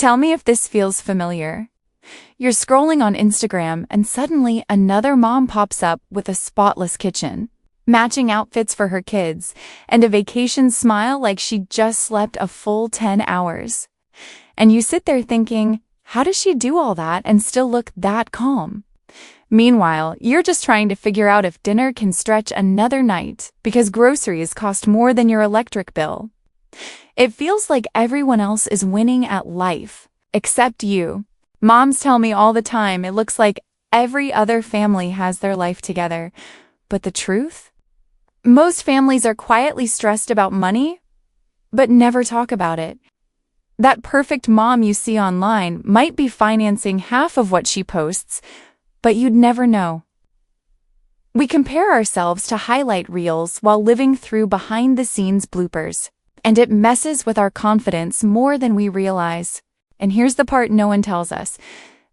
Tell me if this feels familiar. You're scrolling on Instagram and suddenly another mom pops up with a spotless kitchen, matching outfits for her kids, and a vacation smile like she just slept a full 10 hours. And you sit there thinking, how does she do all that and still look that calm? Meanwhile, you're just trying to figure out if dinner can stretch another night because groceries cost more than your electric bill. It feels like everyone else is winning at life, except you. Moms tell me all the time it looks like every other family has their life together. But the truth? Most families are quietly stressed about money, but never talk about it. That perfect mom you see online might be financing half of what she posts, but you'd never know. We compare ourselves to highlight reels while living through behind-the-scenes bloopers, and it messes with our confidence more than we realize. And here's the part no one tells us.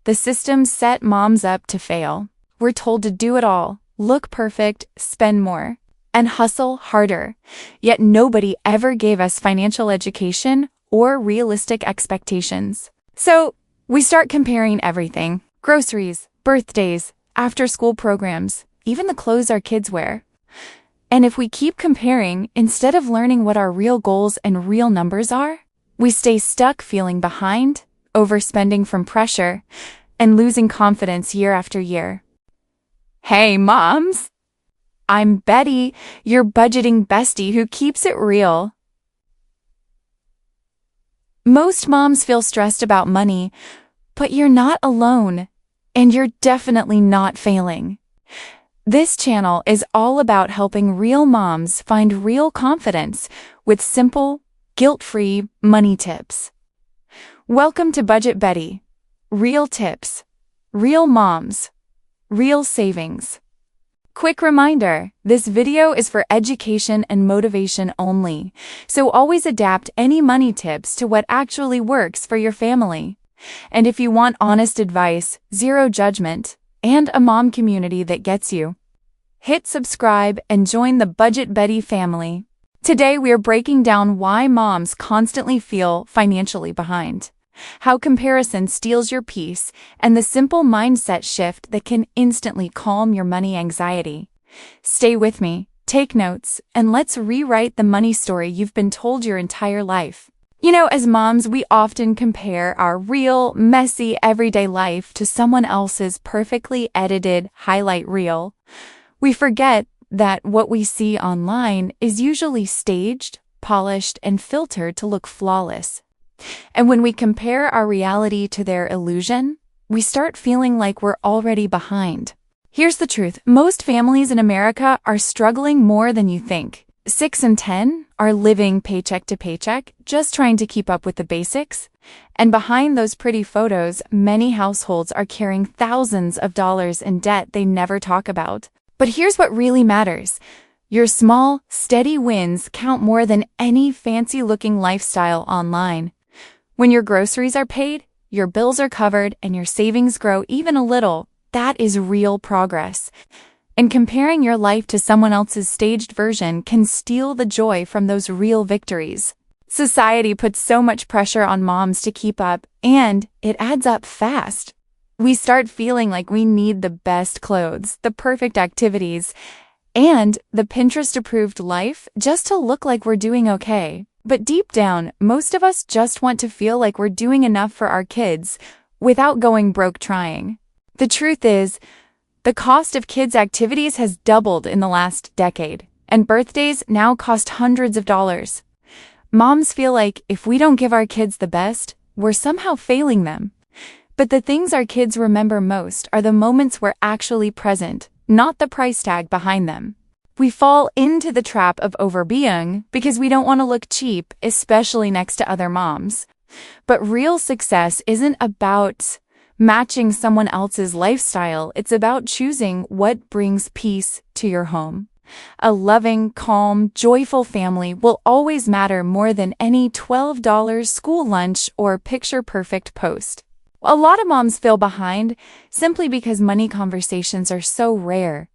The system set moms up to fail. We're told to do it all, look perfect, spend more, and hustle harder. Yet nobody ever gave us financial education or realistic expectations. So we start comparing everything: groceries, birthdays, after-school programs, even the clothes our kids wear. And if we keep comparing, instead of learning what our real goals and real numbers are, we stay stuck feeling behind, overspending from pressure, and losing confidence year after year. Hey, moms! I'm Betty, your budgeting bestie who keeps it real. Most moms feel stressed about money, but you're not alone, and you're definitely not failing. This channel is all about helping real moms find real confidence with simple, guilt-free money tips. Welcome to Budget Betty. Real tips, real moms, real savings. Quick reminder, this video is for education and motivation only, so always adapt any money tips to what actually works for your family. And if you want honest advice, zero judgment, and a mom community that gets you, hit subscribe and join the Budget Betty family. Today we are breaking down why moms constantly feel financially behind, how comparison steals your peace, and the simple mindset shift that can instantly calm your money anxiety. Stay with me, take notes, and let's rewrite the money story you've been told your entire life. You know, as moms, we often compare our real, messy, everyday life to someone else's perfectly edited highlight reel. We forget that what we see online is usually staged, polished, and filtered to look flawless. And when we compare our reality to their illusion, we start feeling like we're already behind. Here's the truth. Most families in America are struggling more than you think. 6 in 10 are living paycheck to paycheck, just trying to keep up with the basics. And behind those pretty photos, many households are carrying thousands of dollars in debt they never talk about. But here's what really matters. Your small, steady wins count more than any fancy-looking lifestyle online. When your groceries are paid, your bills are covered, and your savings grow even a little, that is real progress. And comparing your life to someone else's staged version can steal the joy from those real victories. Society puts so much pressure on moms to keep up, and it adds up fast. We start feeling like we need the best clothes, the perfect activities, and the Pinterest-approved life just to look like we're doing okay. But deep down, most of us just want to feel like we're doing enough for our kids without going broke trying. The truth is, the cost of kids' activities has doubled in the last decade, and birthdays now cost hundreds of dollars. Moms feel like if we don't give our kids the best, we're somehow failing them. But the things our kids remember most are the moments we're actually present, not the price tag behind them. We fall into the trap of overbeing because we don't want to look cheap, especially next to other moms. But real success isn't about matching someone else's lifestyle. It's about choosing what brings peace to your home. A loving, calm, joyful family will always matter more than any $12 school lunch or picture-perfect post. A lot of moms feel behind simply because money conversations are so rare.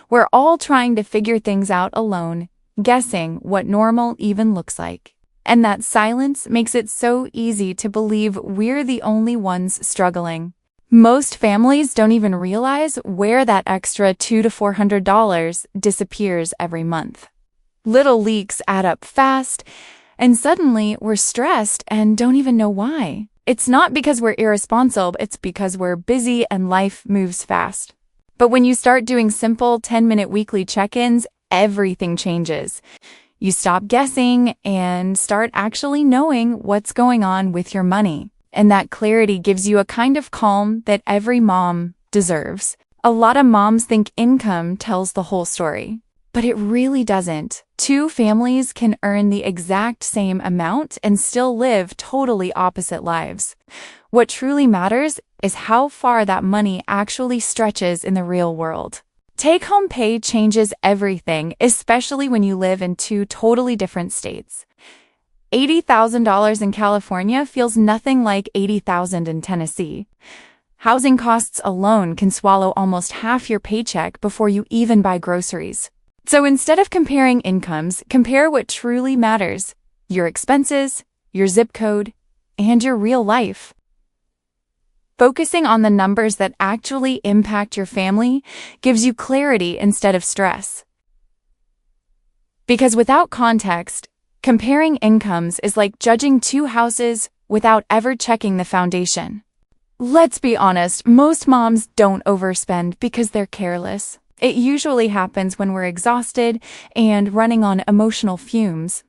We're all trying to figure things out alone, guessing what normal even looks like. And that silence makes it so easy to believe we're the only ones struggling. Most families don't even realize where that extra $200 to $400 disappears every month. Little leaks add up fast, and suddenly we're stressed and don't even know why. It's not because we're irresponsible, it's because we're busy and life moves fast. But when you start doing simple 10-minute weekly check-ins, everything changes. You stop guessing and start actually knowing what's going on with your money. And that clarity gives you a kind of calm that every mom deserves. A lot of moms think income tells the whole story, but it really doesn't. Two families can earn the exact same amount and still live totally opposite lives. What truly matters is how far that money actually stretches in the real world. Take-home pay changes everything, especially when you live in two totally different states. $80,000 in California feels nothing like $80,000 in Tennessee. Housing costs alone can swallow almost half your paycheck before you even buy groceries. So instead of comparing incomes, compare what truly matters: your expenses, your zip code, and your real life. Focusing on the numbers that actually impact your family gives you clarity instead of stress. Because without context, comparing incomes is like judging two houses without ever checking the foundation. Let's be honest, most moms don't overspend because they're careless. It usually happens when we're exhausted and running on emotional fumes.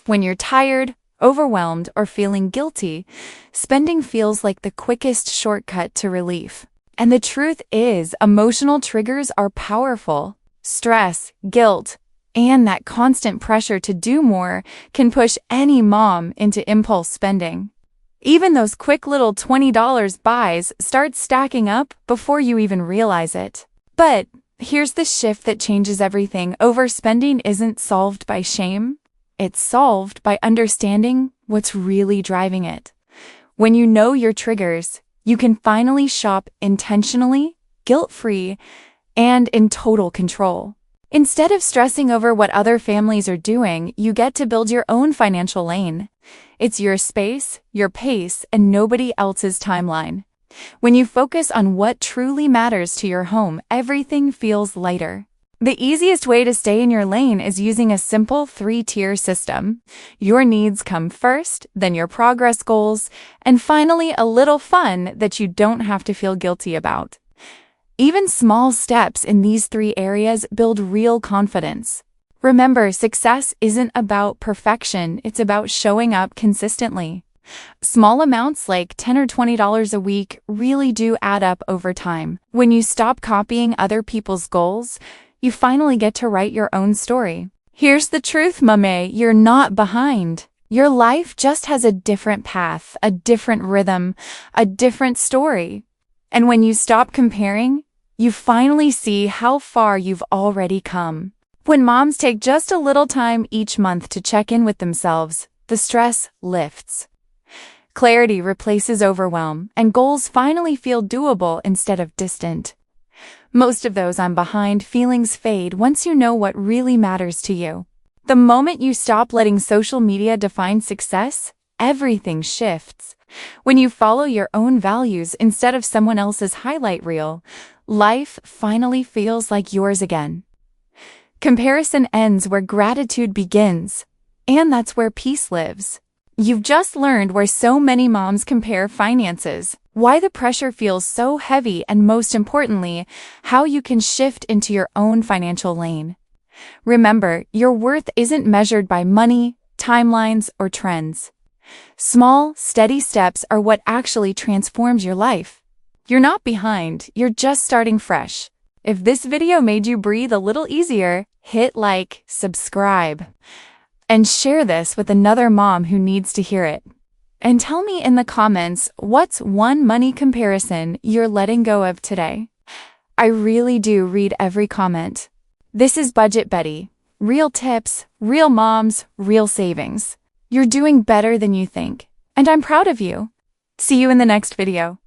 When you're tired, overwhelmed, or feeling guilty, spending feels like the quickest shortcut to relief. And the truth is, emotional triggers are powerful. Stress, guilt, and that constant pressure to do more can push any mom into impulse spending. Even those quick little $20 buys start stacking up before you even realize it. But here's the shift that changes everything. Overspending isn't solved by shame. It's solved by understanding what's really driving it. When you know your triggers, you can finally shop intentionally, guilt-free, and in total control. Instead of stressing over what other families are doing, you get to build your own financial lane. It's your space, your pace, and nobody else's timeline. When you focus on what truly matters to your home, everything feels lighter. The easiest way to stay in your lane is using a simple 3-tier system. Your needs come first, then your progress goals, and finally a little fun that you don't have to feel guilty about. Even small steps in these 3 areas build real confidence. Remember, success isn't about perfection, it's about showing up consistently. Small amounts like $10 or $20 a week really do add up over time. When you stop copying other people's goals, you finally get to write your own story. Here's the truth, mame, you're not behind. Your life just has a different path, a different rhythm, a different story. And when you stop comparing, you finally see how far you've already come. When moms take just a little time each month to check in with themselves, the stress lifts. Clarity replaces overwhelm, and goals finally feel doable instead of distant. Most of those "I'm behind" feelings fade once you know what really matters to you. The moment you stop letting social media define success, everything shifts. When you follow your own values instead of someone else's highlight reel, life finally feels like yours again. Comparison ends where gratitude begins, and that's where peace lives. You've just learned where so many moms compare finances, why the pressure feels so heavy, and most importantly, how you can shift into your own financial lane. Remember, your worth isn't measured by money, timelines, or trends. Small, steady steps are what actually transforms your life. You're not behind, you're just starting fresh. If this video made you breathe a little easier, hit like, subscribe, and share this with another mom who needs to hear it. And tell me in the comments, what's one money comparison you're letting go of today? I really do read every comment. This is Budget Betty. Real tips, real moms, real savings. You're doing better than you think, and I'm proud of you. See you in the next video.